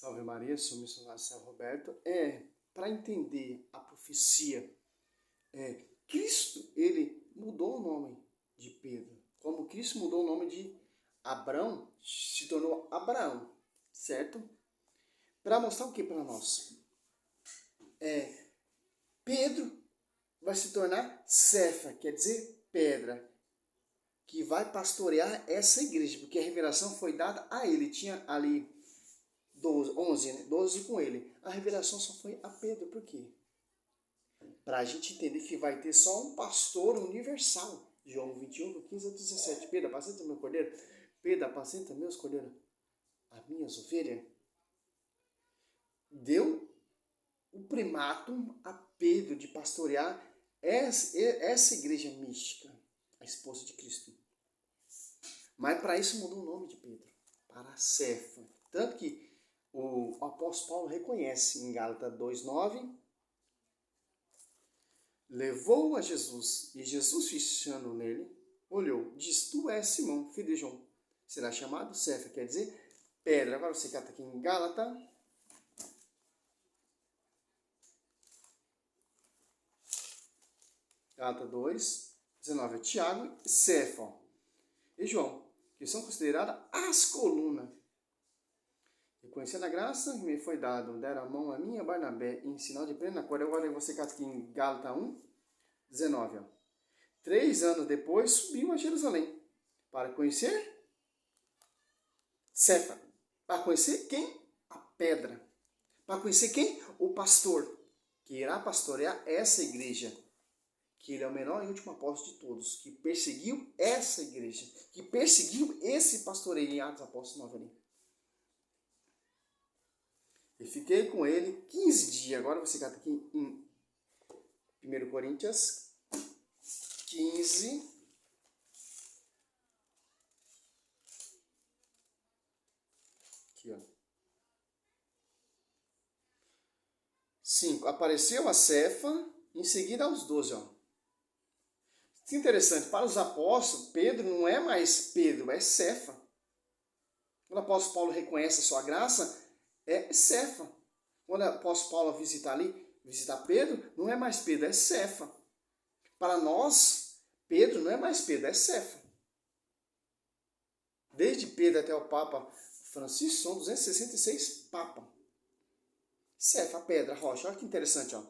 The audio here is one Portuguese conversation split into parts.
Salve Maria, sou o missionário Céu Roberto. Para entender a profecia, Cristo, ele mudou o nome de Pedro. Como Cristo mudou o nome de Abrão, se tornou Abraão, certo? Para mostrar o que para nós? Pedro vai se tornar Cefa, quer dizer pedra, que vai pastorear essa igreja, porque a revelação foi dada a ele. Tinha ali 12 com ele. A revelação só foi a Pedro. Por quê? Para a gente entender que vai ter só um pastor universal. João 21, do 15 ao 17. Pedro, apacenta meu cordeiro. Pedro, apacenta meus cordeiros. As minhas ovelhas. Deu o primato a Pedro de pastorear essa igreja mística, a esposa de Cristo. Mas para isso mudou o nome de Pedro para Cefa. Tanto que o apóstolo Paulo reconhece em Gálatas 2,9, levou a Jesus, e Jesus, fixando nele, olhou, diz: tu és Simão, filho de João, será chamado Cefa, quer dizer pedra. Agora você cata aqui em Gálatas 2,19, Tiago, Cefa e João, que são consideradas as colunas. Reconhecendo a graça que me foi dado, deram a mão a mim e a Barnabé em sinal de plena acordo. Agora você cata aqui em Gálatas 1,19. 3 anos depois, subiu a Jerusalém para conhecer Cefa. Para conhecer quem? A pedra. Para conhecer quem? O pastor, que irá pastorear essa igreja. Que ele é o menor e último apóstolo de todos, que perseguiu essa igreja, que perseguiu esse pastoreio em Atos Apóstolos 9 ali. E fiquei com ele 15 dias. Agora você cata aqui em 1 Coríntios 15. Aqui, ó. 5. Apareceu a Cefa, em seguida aos 12, ó. Que interessante, para os apóstolos, Pedro não é mais Pedro, é Cefa. Quando o apóstolo Paulo reconhece a sua graça, é Cefa. Quando o apóstolo Paulo visitar Pedro, não é mais Pedro, é Cefa. Para nós, Pedro não é mais Pedro, é Cefa. Desde Pedro até o Papa Francisco, são 266 papas. Cefa, pedra, rocha, olha que interessante, ó.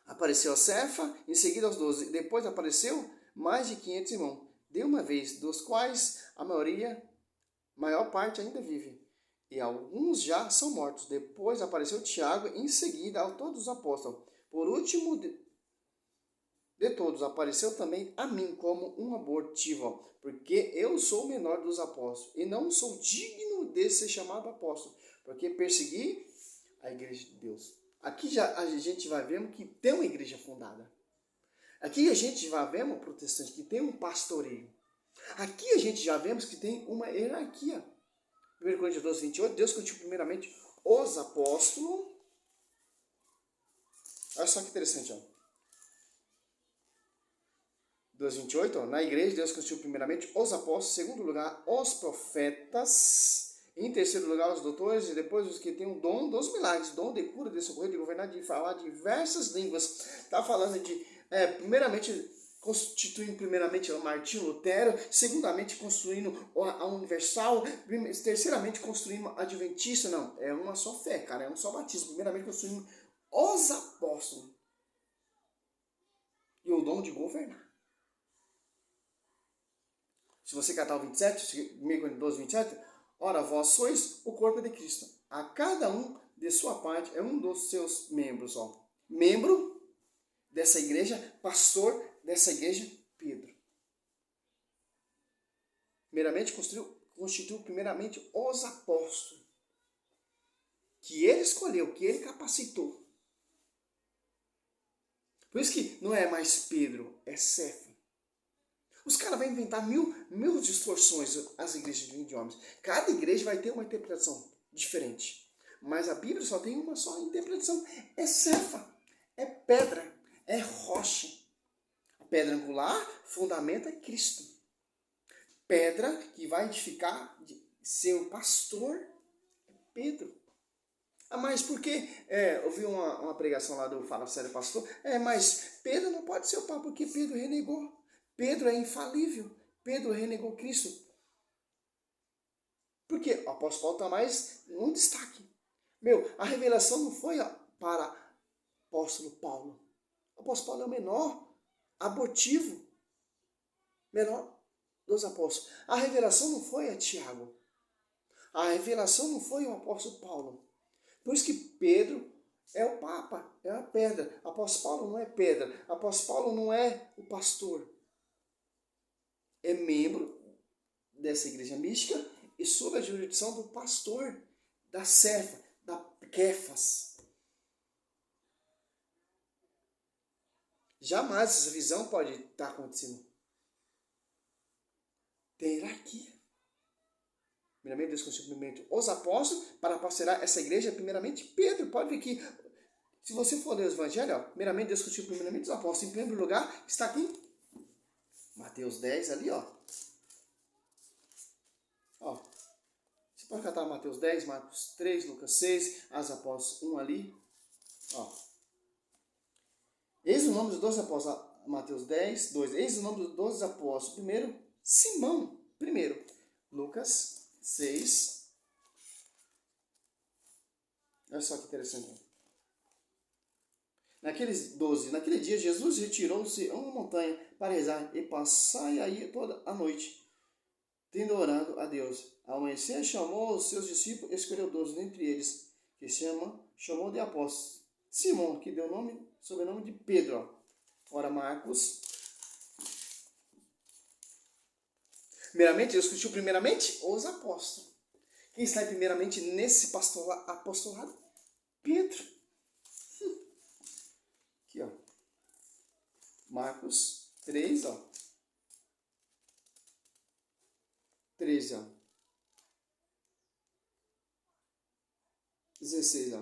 Apareceu a Cefa, em seguida aos 12. Depois apareceu mais de 500 irmãos. De uma vez, dos quais a maior parte ainda vive. E alguns já são mortos. Depois apareceu Tiago, em seguida a todos os apóstolos. Por último de todos, apareceu também a mim como um abortivo, porque eu sou o menor dos apóstolos, e não sou digno de ser chamado apóstolo, porque persegui a igreja de Deus. Aqui já a gente vai vendo que tem uma igreja fundada. Aqui a gente vai vendo um protestante que tem um pastoreio. Aqui a gente já vemos que tem uma hierarquia. 1 Coríntios 12, 28, Deus constituiu primeiramente os apóstolos. Olha só que interessante, ó. 12, 28, ó. Na igreja Deus constituiu primeiramente os apóstolos, em segundo lugar os profetas, em terceiro lugar os doutores, e depois os que têm o dom dos milagres, dom de cura, de socorrer, de governar, de falar diversas línguas. Está falando de, constituindo primeiramente o Martinho Lutero, segundamente construindo a Universal, terceiramente construindo a Adventista. Não, é uma só fé, cara, é um só batismo. Primeiramente construindo os apóstolos e o dom de governar. Se você catar o 27, 12, 27, ora, vós sois o corpo de Cristo. A cada um de sua parte é um dos seus membros. Ó. Membro dessa igreja, pastor dessa igreja, Pedro. Primeiramente, constituiu primeiramente os apóstolos. Que ele escolheu, que ele capacitou. Por isso que não é mais Pedro, é Cefa. Os caras vão inventar mil distorções as igrejas de idiomas. Cada igreja vai ter uma interpretação diferente. Mas a Bíblia só tem uma só interpretação. É Cefa, é pedra, é rocha. A pedra angular fundamenta Cristo. Pedra que vai edificar, ser o pastor Pedro. Mas por que? Eu vi uma pregação lá do Fala Sério Pastor. Mas Pedro não pode ser o Papa, porque Pedro renegou. Pedro é infalível. Pedro renegou Cristo. Porque o apóstolo Paulo está mais num destaque. A revelação não foi para o apóstolo Paulo. O apóstolo Paulo é o menor, abortivo, menor dos apóstolos. A revelação não foi a Tiago. A revelação não foi o apóstolo Paulo. Por isso que Pedro é o Papa, é a pedra. O apóstolo Paulo não é pedra. O apóstolo Paulo não é o pastor. É membro dessa igreja mística e sob a jurisdição do pastor, da Cefa, da Kefas. Jamais essa visão pode estar acontecendo. Tem hierarquia. Primeiramente, Deus constituiu os apóstolos para pastorear essa igreja. Primeiramente, Pedro. Pode ver que, se você for ler os evangelhos, primeiramente, Deus constituiu primeiramente os apóstolos. Em primeiro lugar, está aqui, Mateus 10, ali, Você pode catar Mateus 10, Marcos 3, Lucas 6, Atos Apóstolos 1 ali. Eis o nome dos 12 apóstolos, Mateus 10, 2. Eis o nome dos 12 apóstolos. Primeiro, Simão. Primeiro, Lucas 6. Olha só que interessante. Naquele dia, Jesus retirou-se a uma montanha para rezar e passai aí toda a noite, tendo orado a Deus. Ao amanhecer, chamou os seus discípulos e escolheu 12 dentre eles, que chamou de apóstolos. Simão, que deu sobrenome de Pedro. Ora, Marcos. Primeiramente, Deus constituiu primeiramente os apóstolos. Quem está primeiramente nesse apostolado? Pedro. Aqui, Marcos 3, 13, 16,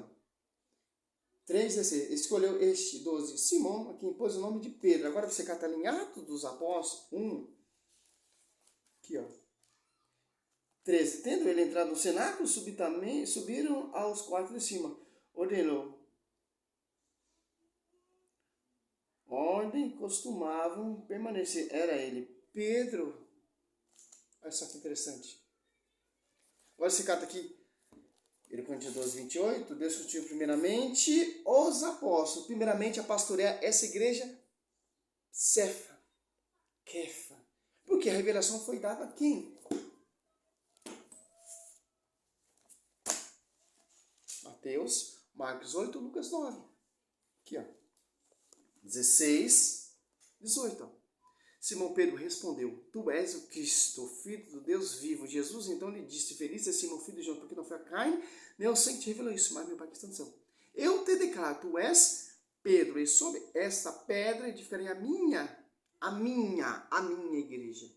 3,16. Escolheu este 12, Simão, a quem pôs o nome de Pedro. Agora você cata em Atos dos Apóstolos 1. Aqui, 13. Tendo ele entrado no cenáculo, subitamente subiram aos quartos de cima. Ordenou. Ordem costumavam permanecer. Era ele, Pedro. Olha só que interessante. Agora você cata aqui. 1 Coríntios 12, 28, Deus constituiu primeiramente os apóstolos, primeiramente a pastorear essa igreja, Cefa, Kefa. Porque a revelação foi dada a quem? Mateus, Marcos 8, Lucas 9. Aqui, 16, 18. Simão Pedro respondeu, tu és o Cristo, filho do Deus vivo. Jesus então lhe disse, feliz é Simão, filho de João, porque não foi a carne, nem o sangue te revelou isso, mas meu Pai que está no céu. Eu te declaro, tu és Pedro, e sobre esta pedra edificarei a minha igreja.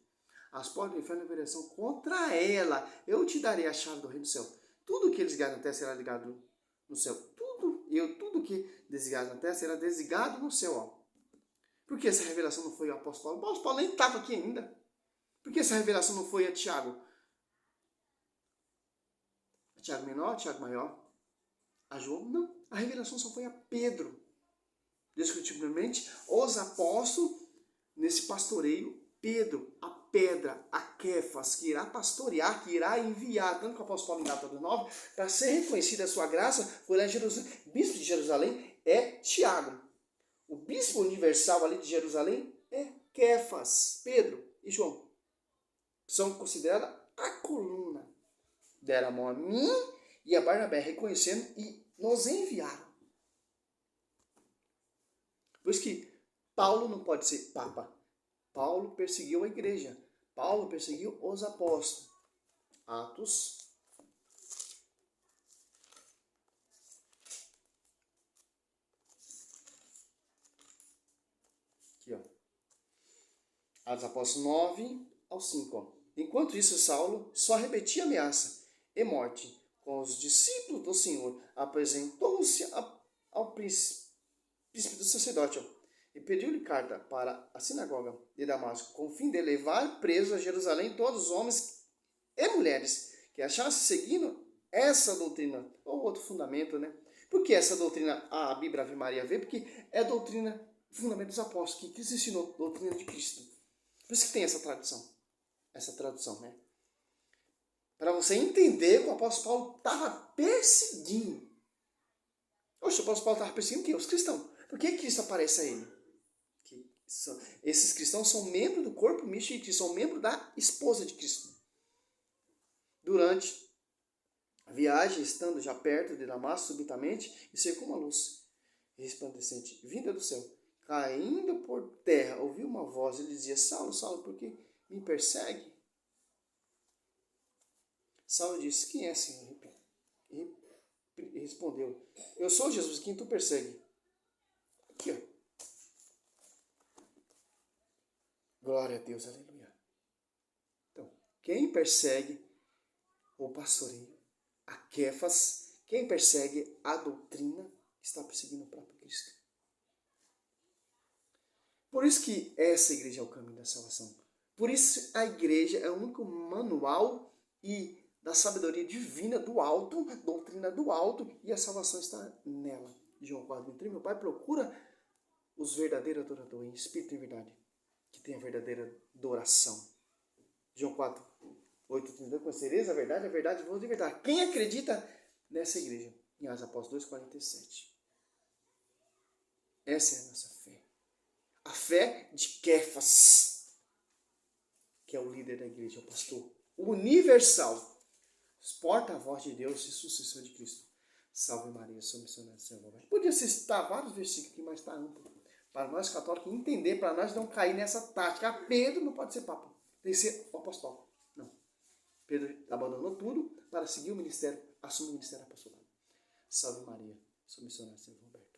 As portas do inferno haverão contra ela. Eu te darei a chave do reino do céu. Tudo que eles ligaram na terra será ligado no céu. Tudo que desligado na terra será desligado no céu. Por que essa revelação não foi ao apóstolo Paulo? O apóstolo Paulo nem estava aqui ainda. Por que essa revelação não foi a Tiago? A Tiago menor, a Tiago maior? A João? Não. A revelação só foi a Pedro. Descritivamente, os apóstolos, nesse pastoreio, Pedro, a pedra, a Kefas, que irá pastorear, que irá enviar, tanto que o apóstolo Paulo em Atos 9, para ser reconhecida a sua graça, foi lá em Jerusalém. O bispo de Jerusalém é Tiago. O bispo universal ali de Jerusalém é Kefas, Pedro e João. São consideradas a coluna. Deram a mão a mim e a Barnabé, reconhecendo e nos enviaram. Por isso que Paulo não pode ser papa. Paulo perseguiu a igreja. Paulo perseguiu os apóstolos. Atos. Aqui, Atos Apóstolos 9 ao 5. Enquanto isso, Saulo só repetia ameaça e morte. Com os discípulos do Senhor, apresentou-se ao príncipe do sacerdote e pediu-lhe carta para a sinagoga de Damasco, com o fim de levar presos a Jerusalém todos os homens e mulheres que achassem seguindo essa doutrina, ou outro fundamento, né? Por que essa doutrina a Bíblia Ave Maria vê? Porque é a doutrina, fundamento dos apóstolos, que Cristo ensinou, doutrina de Cristo. Por isso que tem essa tradução, né? Para você entender que o apóstolo Paulo estava perseguindo. Oxe, o apóstolo Paulo estava perseguindo o quê? Os cristãos. Por que Cristo aparece a ele? Esses cristãos são membros do corpo místico de Cristo, são membros da esposa de Cristo. Durante a viagem, estando já perto de Damasco, subitamente, e cercou uma luz resplandecente, vinda do céu. Caindo por terra, ouviu uma voz e lhe dizia: Saulo, Saulo, por que me persegue? Saulo disse: Quem é, Senhor? E respondeu: Eu sou Jesus, quem tu persegue. Aqui, ó. Glória a Deus, aleluia. Então, quem persegue o pastoreio, a Quefas, quem persegue a doutrina, está perseguindo o próprio Cristo. Por isso que essa igreja é o caminho da salvação. Por isso a igreja é o único manual e da sabedoria divina do alto, doutrina do alto, e a salvação está nela. João 4:23, meu Pai procura os verdadeiros adoradores, em espírito e em verdade, que tem a verdadeira adoração. João 4:8-32, conhecereis a verdade vos libertar. Quem acredita nessa igreja? Em Atos Apóstolos 2:47. Essa é a nossa fé. A fé de Quefas, que é o líder da igreja, o pastor universal, porta-voz de Deus e sucessor de Cristo. Salve Maria, sou missionário Senhor. Podia citar vários versículos aqui, mas está amplo. Para nós católicos entender, para nós não cair nessa tática. Pedro não pode ser papa, tem que ser o apóstolo. Não. Pedro abandonou tudo para seguir o ministério, assumir o ministério apostolado. Salve Maria, sou missionário Senhor Roberto.